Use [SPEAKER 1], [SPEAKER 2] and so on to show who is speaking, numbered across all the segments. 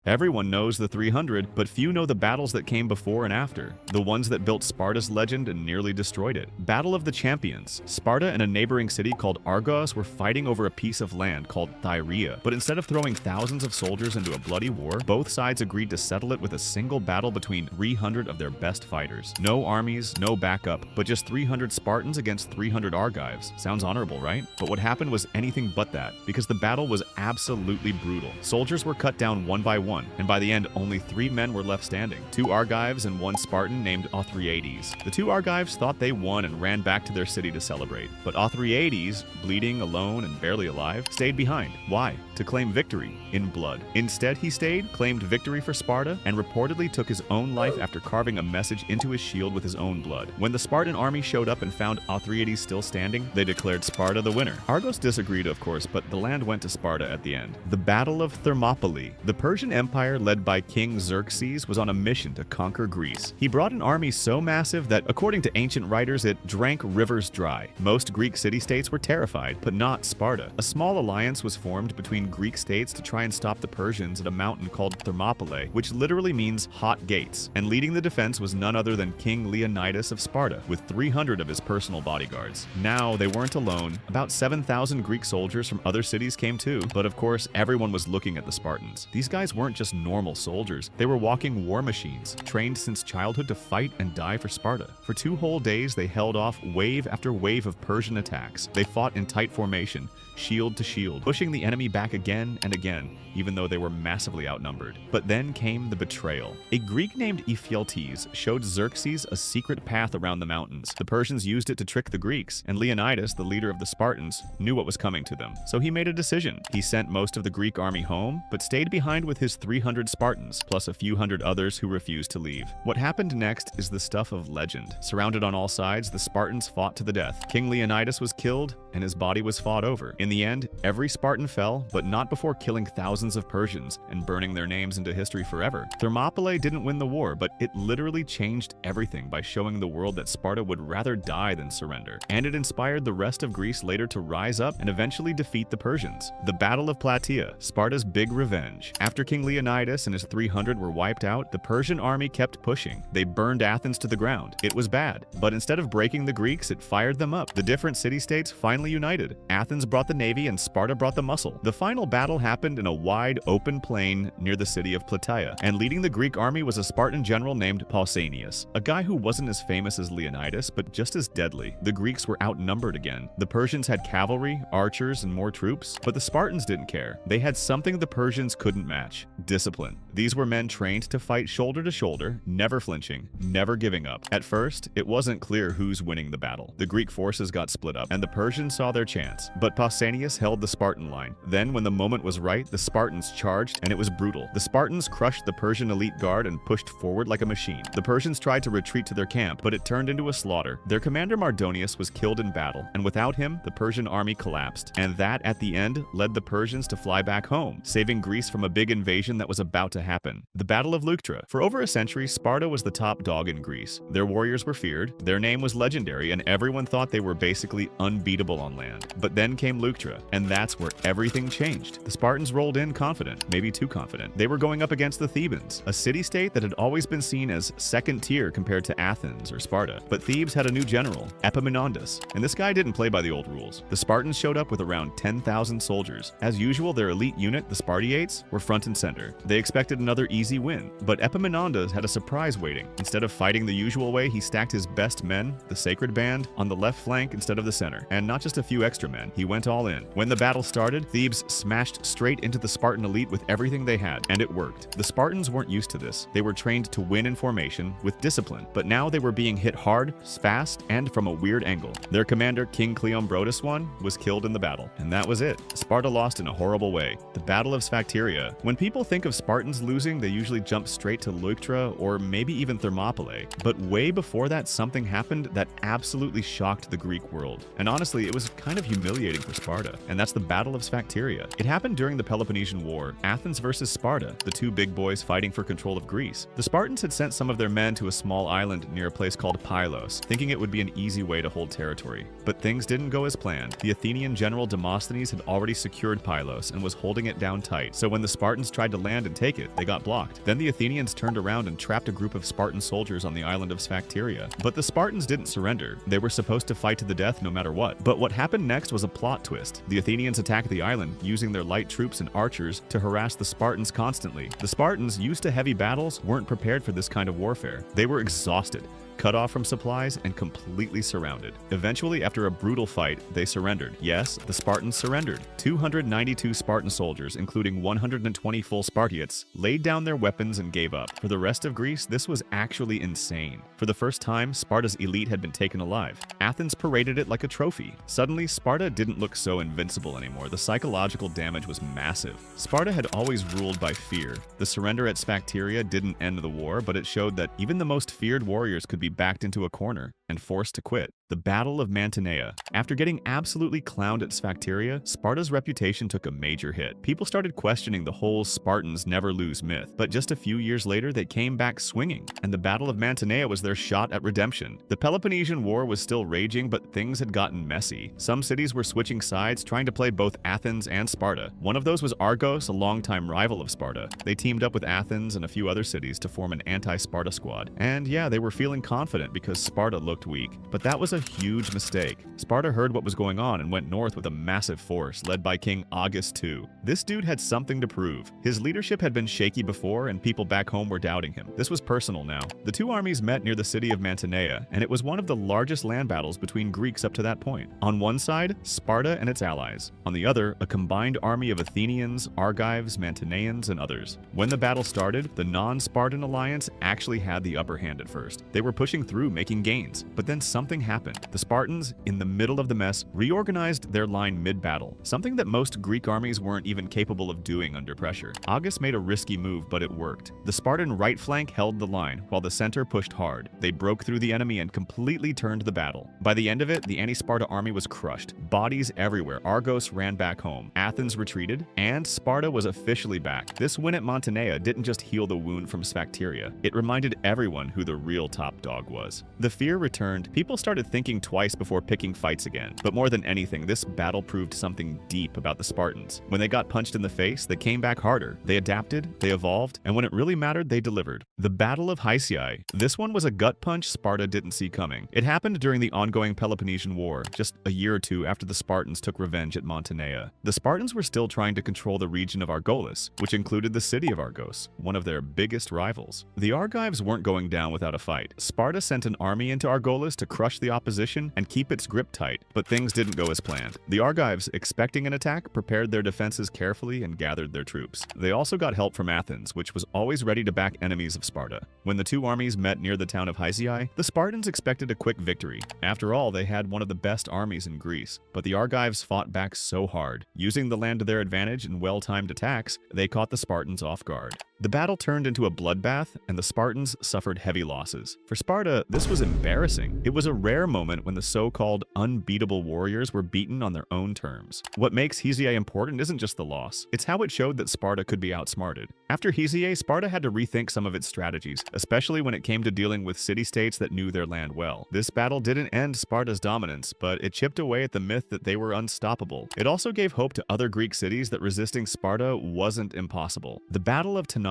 [SPEAKER 1] Everyone knows the 300, but few know the battles that came before and after, the ones that built Sparta's legend and nearly destroyed it. Battle of the Champions. Sparta and a neighboring city called Argos were fighting over a piece of land called Thyrea, but instead of throwing thousands of soldiers into a bloody war, both sides agreed to settle it with a single battle between 300 of their best fighters. No armies, no backup, but just 300 Spartans against 300 Argives. Sounds honorable, right? But what happened was anything but that, because the battle was absolutely brutal. Soldiers were cut down one by one, and by the end, only 3 men were left standing, 2 Argives and 1 Spartan named Othryades. The 2 Argives thought they won and ran back to their city to celebrate, but Othryades, bleeding, alone, and barely alive, stayed behind. Why? To claim victory in blood. Instead, he stayed, claimed victory for Sparta, and reportedly took his own life after carving a message into his shield with his own blood. When the Spartan army showed up and found Othryades still standing, they declared Sparta the winner. Argos disagreed, of course, but the land went to Sparta at the end. The Battle of Thermopylae. The Persian Empire, led by King Xerxes, was on a mission to conquer Greece. He brought an army so massive that, according to ancient writers, it drank rivers dry. Most Greek city-states were terrified, but not Sparta. A small alliance was formed between Greek states to try and stop the Persians at a mountain called Thermopylae, which literally means hot gates, and leading the defense was none other than King Leonidas of Sparta, with 300 of his personal bodyguards. Now, they weren't alone. About 7,000 Greek soldiers from other cities came too, but of course, everyone was looking at the Spartans. These guys weren't just normal soldiers, they were walking war machines, trained since childhood to fight and die for Sparta. For 2 whole days, they held off wave after wave of Persian attacks. They fought in tight formation, shield to shield, pushing the enemy back again and again, even though they were massively outnumbered. But then came the betrayal. A Greek named Ephialtes showed Xerxes a secret path around the mountains. The Persians used it to trick the Greeks, and Leonidas, the leader of the Spartans, knew what was coming to them. So he made a decision. He sent most of the Greek army home, but stayed behind with his 300 Spartans, plus a few hundred others who refused to leave. What happened next is the stuff of legend. Surrounded on all sides, the Spartans fought to the death. King Leonidas was killed, and his body was fought over. In the end, every Spartan fell, but not before killing thousands of Persians and burning their names into history forever. Thermopylae didn't win the war, but it literally changed everything by showing the world that Sparta would rather die than surrender. And it inspired the rest of Greece later to rise up and eventually defeat the Persians. The Battle of Plataea, Sparta's big revenge. After King Leonidas and his 300 were wiped out, the Persian army kept pushing. They burned Athens to the ground. It was bad, but instead of breaking the Greeks, it fired them up. The different city-states finally united. Athens brought the navy and Sparta brought the muscle. The final battle happened in a wide, open plain near the city of Plataea, and leading the Greek army was a Spartan general named Pausanias, a guy who wasn't as famous as Leonidas, but just as deadly. The Greeks were outnumbered again. The Persians had cavalry, archers, and more troops, but the Spartans didn't care. They had something the Persians couldn't match: discipline. These were men trained to fight shoulder to shoulder, never flinching, never giving up. At first, it wasn't clear who's winning the battle. The Greek forces got split up, and the Persians saw their chance. But Pausanias held the Spartan line. Then, when the moment was right, the Spartans charged, and it was brutal. The Spartans crushed the Persian elite guard and pushed forward like a machine. The Persians tried to retreat to their camp, but it turned into a slaughter. Their commander Mardonius was killed in battle, and without him, the Persian army collapsed. And that, at the end, led the Persians to fly back home, saving Greece from a big invasion that was about to happen. The Battle of Leuctra. For over a century, Sparta was the top dog in Greece. Their warriors were feared, their name was legendary, and everyone thought they were basically unbeatable on land. But then came Leuctra, and that's where everything changed. The Spartans rolled in confident, maybe too confident. They were going up against the Thebans, a city-state that had always been seen as second tier compared to Athens or Sparta. But Thebes had a new general, Epaminondas, and this guy didn't play by the old rules. The Spartans showed up with around 10,000 soldiers. As usual, their elite unit, the Spartiates, were front and center. They expected another easy win, but Epaminondas had a surprise waiting. Instead of fighting the usual way, he stacked his best men, the Sacred Band, on the left flank instead of the center, and not just a few extra men. He went all in. When the battle started, Thebes smashed straight into the Spartan elite with everything they had, and it worked. The Spartans weren't used to this. They were trained to win in formation with discipline, but now they were being hit hard, fast, and from a weird angle. Their commander, King Cleombrotus I, was killed in the battle, and that was it. Sparta lost in a horrible way. The Battle of Sphacteria. When people think of Spartans losing, they usually jump straight to Leuctra or maybe even Thermopylae. But way before that, something happened that absolutely shocked the Greek world. And honestly, it was kind of humiliating for Sparta, and that's the Battle of Sphacteria. It happened during the Peloponnesian War, Athens versus Sparta, the two big boys fighting for control of Greece. The Spartans had sent some of their men to a small island near a place called Pylos, thinking it would be an easy way to hold territory. But things didn't go as planned. The Athenian general Demosthenes had already secured Pylos and was holding it down tight, so when the Spartans tried to to land and take it, they got blocked. Then the Athenians turned around and trapped a group of Spartan soldiers on the island of Sphacteria. But the Spartans didn't surrender. They were supposed to fight to the death no matter what. But what happened next was a plot twist. The Athenians attacked the island, using their light troops and archers to harass the Spartans constantly. The Spartans, used to heavy battles, weren't prepared for this kind of warfare. They were exhausted, cut off from supplies, and completely surrounded. Eventually, after a brutal fight, they surrendered. Yes, the Spartans surrendered. 292 Spartan soldiers, including 120 full Spartiates, laid down their weapons and gave up. For the rest of Greece, this was actually insane. For the first time, Sparta's elite had been taken alive. Athens paraded it like a trophy. Suddenly, Sparta didn't look so invincible anymore. The psychological damage was massive. Sparta had always ruled by fear. The surrender at Sphacteria didn't end the war, but it showed that even the most feared warriors could be backed into a corner and forced to quit. The Battle of Mantinea. After getting absolutely clowned at Sphacteria, Sparta's reputation took a major hit. People started questioning the whole Spartans never lose myth, but just a few years later they came back swinging, and the Battle of Mantinea was their shot at redemption. The Peloponnesian War was still raging, but things had gotten messy. Some cities were switching sides, trying to play both Athens and Sparta. One of those was Argos, a longtime rival of Sparta. They teamed up with Athens and a few other cities to form an anti-Sparta squad. And yeah, they were feeling confident because Sparta looked weak. But that was a huge mistake. Sparta heard what was going on and went north with a massive force, led by King August II. This dude had something to prove. His leadership had been shaky before, and people back home were doubting him. This was personal now. The two armies met near the city of Mantinea, and it was one of the largest land battles between Greeks up to that point. On one side, Sparta and its allies. On the other, a combined army of Athenians, Argives, Mantineans, and others. When the battle started, the non-Spartan alliance actually had the upper hand at first. They were pushing through, making gains. But then something happened. The Spartans, in the middle of the mess, reorganized their line mid-battle, something that most Greek armies weren't even capable of doing under pressure. August made a risky move, but it worked. The Spartan right flank held the line, while the center pushed hard. They broke through the enemy and completely turned the battle. By the end of it, the anti-Sparta army was crushed. Bodies everywhere. Argos ran back home. Athens retreated, and Sparta was officially back. This win at Mantinea didn't just heal the wound from Sphacteria. It reminded everyone who the real top dog was. The fear returned. People started thinking twice before picking fights again. But more than anything, this battle proved something deep about the Spartans. When they got punched in the face, they came back harder. They adapted, they evolved, and when it really mattered, they delivered. The Battle of Hysiae. This one was a gut punch Sparta didn't see coming. It happened during the ongoing Peloponnesian War, just a year or two after the Spartans took revenge at Mantinea. The Spartans were still trying to control the region of Argolis, which included the city of Argos, one of their biggest rivals. The Argives weren't going down without a fight. Sparta sent an army into Argolis to crush the opposition and keep its grip tight, but things didn't go as planned. The Argives, expecting an attack, prepared their defenses carefully and gathered their troops. They also got help from Athens, which was always ready to back enemies of Sparta. When the two armies met near the town of Hysiae, the Spartans expected a quick victory. After all, they had one of the best armies in Greece, but the Argives fought back so hard. Using the land to their advantage in well-timed attacks, they caught the Spartans off guard. The battle turned into a bloodbath, and the Spartans suffered heavy losses. For Sparta, this was embarrassing. It was a rare moment when the so-called unbeatable warriors were beaten on their own terms. What makes Hysiae important isn't just the loss, it's how it showed that Sparta could be outsmarted. After Hysiae, Sparta had to rethink some of its strategies, especially when it came to dealing with city-states that knew their land well. This battle didn't end Sparta's dominance, but it chipped away at the myth that they were unstoppable. It also gave hope to other Greek cities that resisting Sparta wasn't impossible. The Battle of Tanagra.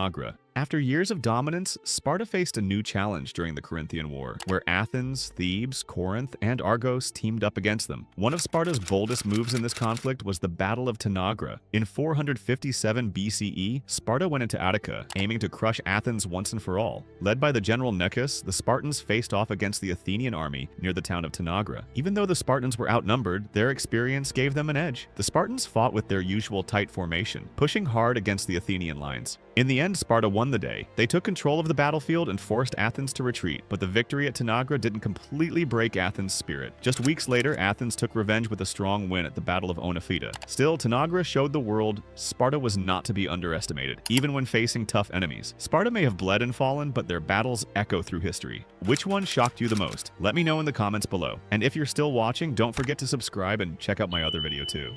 [SPEAKER 1] After years of dominance, Sparta faced a new challenge during the Corinthian War, where Athens, Thebes, Corinth, and Argos teamed up against them. One of Sparta's boldest moves in this conflict was the Battle of Tanagra. In 457 BCE, Sparta went into Attica, aiming to crush Athens once and for all. Led by the general Necus, the Spartans faced off against the Athenian army near the town of Tanagra. Even though the Spartans were outnumbered, their experience gave them an edge. The Spartans fought with their usual tight formation, pushing hard against the Athenian lines. In the end, Sparta won the day. They took control of the battlefield and forced Athens to retreat, but the victory at Tanagra didn't completely break Athens' spirit. Just weeks later, Athens took revenge with a strong win at the Battle of Oenophita. Still, Tanagra showed the world Sparta was not to be underestimated, even when facing tough enemies. Sparta may have bled and fallen, but their battles echo through history. Which one shocked you the most? Let me know in the comments below. And if you're still watching, don't forget to subscribe and check out my other video too.